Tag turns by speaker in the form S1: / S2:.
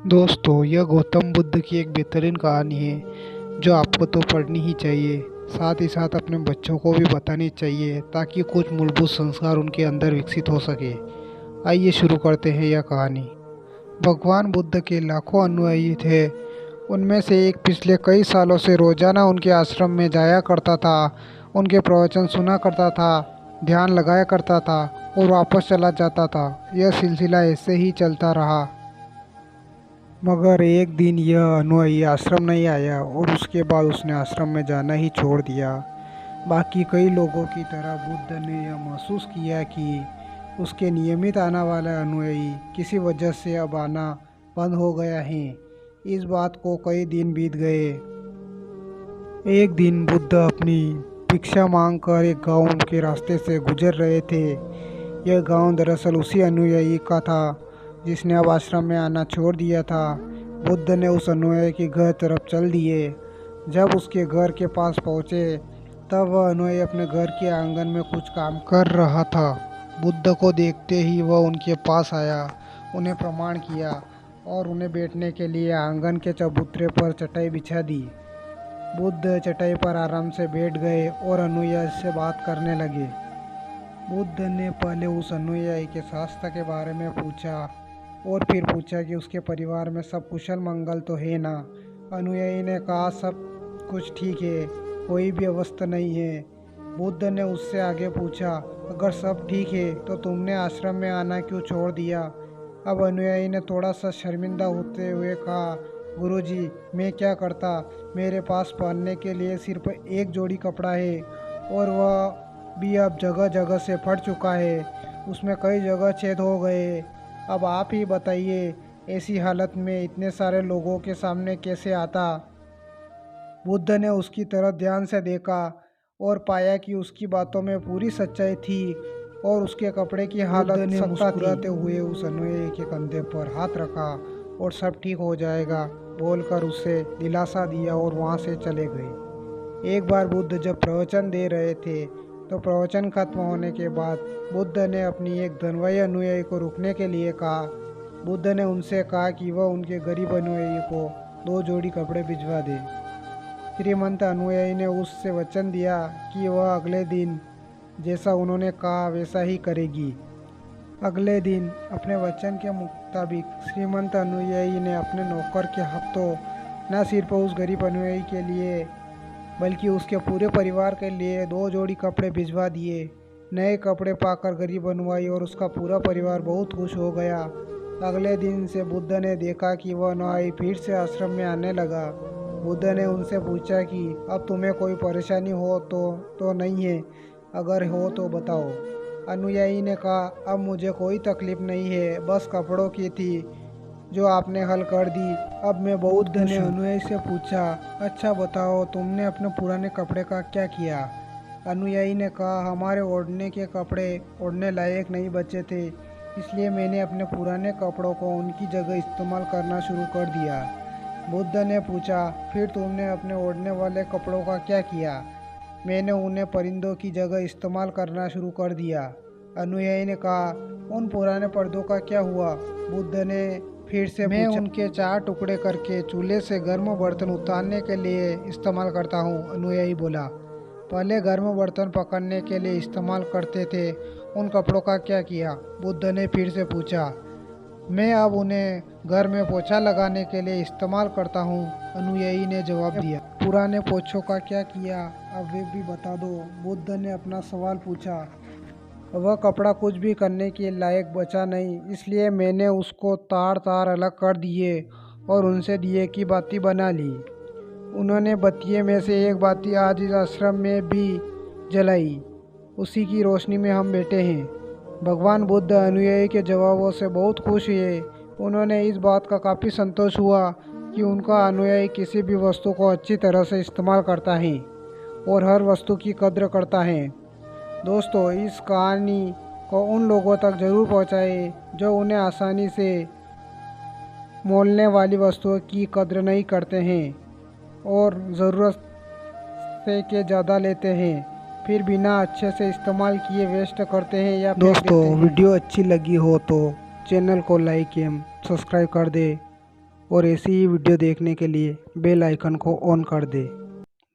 S1: दोस्तों, यह गौतम बुद्ध की एक बेहतरीन कहानी है जो आपको तो पढ़नी ही चाहिए। साथ ही साथ अपने बच्चों को भी बतानी चाहिए ताकि कुछ मूलभूत संस्कार उनके अंदर विकसित हो सके। आइए शुरू करते हैं यह कहानी। भगवान बुद्ध के लाखों अनुयायी थे। उनमें से एक पिछले कई सालों से रोजाना उनके आश्रम में जाया करता था, उनके प्रवचन सुना करता था, ध्यान लगाया करता था और वापस चला जाता था। यह सिलसिला ऐसे ही चलता रहा। मगर एक दिन यह अनुयायी आश्रम नहीं आया और उसके बाद उसने आश्रम में जाना ही छोड़ दिया। बाकी कई लोगों की तरह बुद्ध ने यह महसूस किया कि उसके नियमित आने वाला अनुयायी किसी वजह से अब आना बंद हो गया है। इस बात को कई दिन बीत गए। एक दिन बुद्ध अपनी भिक्षा मांगकर एक गांव के रास्ते से गुजर रहे थे। यह गांव दरअसल उसी अनुयायी का था जिसने अब आश्रम में आना छोड़ दिया था। बुद्ध ने उस अनुयायी के घर तरफ चल दिए। जब उसके घर के पास पहुंचे तब वह अनुयायी अपने घर के आंगन में कुछ काम कर रहा था। बुद्ध को देखते ही वह उनके पास आया, उन्हें प्रणाम किया और उन्हें बैठने के लिए आंगन के चबूतरे पर चटाई बिछा दी। बुद्ध चटाई पर आराम से बैठ गए और अनुयायी से बात करने लगे। बुद्ध ने पहले उस अनुयायी के स्वास्थ्य के बारे में पूछा और फिर पूछा कि उसके परिवार में सब कुशल मंगल तो है ना। अनुयायी ने कहा सब कुछ ठीक है, कोई भी अवस्था नहीं है। बुद्ध ने उससे आगे पूछा, अगर सब ठीक है तो तुमने आश्रम में आना क्यों छोड़ दिया। अब अनुयायी ने थोड़ा सा शर्मिंदा होते हुए कहा, गुरुजी, मैं क्या करता, मेरे पास पहनने के लिए सिर्फ एक जोड़ी कपड़ा है और वह भी अब जगह जगह से फट चुका है, उसमें कई जगह छेद हो गए। अब आप ही बताइए, ऐसी हालत में इतने सारे लोगों के सामने कैसे आता। बुद्ध ने उसकी तरफ ध्यान से देखा और पाया कि उसकी बातों में पूरी सच्चाई थी और उसके कपड़े की हालत मुस्कुराते हुए उस अनुयायी के कंधे पर हाथ रखा और सब ठीक हो जाएगा बोलकर उसे दिलासा दिया और वहां से चले गए। एक बार बुद्ध जब प्रवचन दे रहे थे तो प्रवचन खत्म होने के बाद बुद्ध ने अपनी एक धनवाई अनुयायी को रुकने के लिए कहा। बुद्ध ने उनसे कहा कि वह उनके गरीब अनुयायी को 2 जोड़ी कपड़े भिजवा दे। श्रीमंत अनुयायी ने उससे वचन दिया कि वह अगले दिन जैसा उन्होंने कहा वैसा ही करेगी। अगले दिन अपने वचन के मुताबिक श्रीमंत अनुयायी ने अपने नौकर के हाथों न सिर्फ उस गरीब अनुयायी के लिए बल्कि उसके पूरे परिवार के लिए 2 जोड़ी कपड़े भिजवा दिए। नए कपड़े पाकर गरीब अनुयायी और उसका पूरा परिवार बहुत खुश हो गया। अगले दिन से बुद्ध ने देखा कि वह अनुयायी फिर से आश्रम में आने लगा। बुद्ध ने उनसे पूछा कि अब तुम्हें कोई परेशानी हो तो नहीं है, अगर हो तो बताओ। अनुयायी ने कहा, अब मुझे कोई तकलीफ नहीं है, बस कपड़ों की थी जो आपने हल कर दी। अब मैं बहुत खुश हूं। अनुयायी से पूछा, अच्छा बताओ, तुमने अपने पुराने कपड़े का क्या किया। अनुयायी ने कहा, हमारे ओढ़ने के कपड़े ओढ़ने लायक नहीं बचे थे, इसलिए मैंने अपने पुराने कपड़ों को उनकी जगह इस्तेमाल करना शुरू कर दिया। बुद्ध ने पूछा, फिर तुमने अपने ओढ़ने वाले कपड़ों का क्या किया। मैंने उन्हें परिंदों की जगह इस्तेमाल करना शुरू कर दिया। अनुयायी ने कहा, उन पुराने पर्दों का क्या हुआ। बुद्ध ने फिर से मैं उनके 4 टुकड़े करके चूल्हे से गर्म बर्तन उतारने के लिए इस्तेमाल करता हूँ। अनुयायी बोला, पहले गर्म बर्तन पकड़ने के लिए इस्तेमाल करते थे, उन कपड़ों का क्या किया। बुद्ध ने फिर से पूछा, मैं अब उन्हें घर में पोछा लगाने के लिए इस्तेमाल करता हूँ। अनुयायी ने जवाब दिया, पुराने पोछों का क्या किया, अब वे भी बता दो। बुद्ध ने अपना सवाल पूछा। वह कपड़ा कुछ भी करने के लायक बचा नहीं, इसलिए मैंने उसको तार तार अलग कर दिए और उनसे दिए की बाती बना ली। उन्होंने बत्तियों में से एक बाती आज इस आश्रम में भी जलाई, उसी की रोशनी में हम बैठे हैं। भगवान बुद्ध अनुयायी के जवाबों से बहुत खुश हुए। उन्होंने इस बात का काफ़ी संतोष हुआ कि उनका अनुयायी किसी भी वस्तु को अच्छी तरह से इस्तेमाल करता है और हर वस्तु की कद्र करता है। दोस्तों, इस कहानी को उन लोगों तक ज़रूर पहुंचाएं जो उन्हें आसानी से मोलने वाली वस्तुओं की कद्र नहीं करते हैं और ज़रूरत से के ज़्यादा लेते हैं, फिर बिना अच्छे से इस्तेमाल किए वेस्ट करते हैं या फेंक देते हैं। वीडियो अच्छी लगी हो तो चैनल को लाइक एवं सब्सक्राइब कर दे। और ऐसी ही वीडियो देखने के लिए बेल आइकन को ऑन कर दें।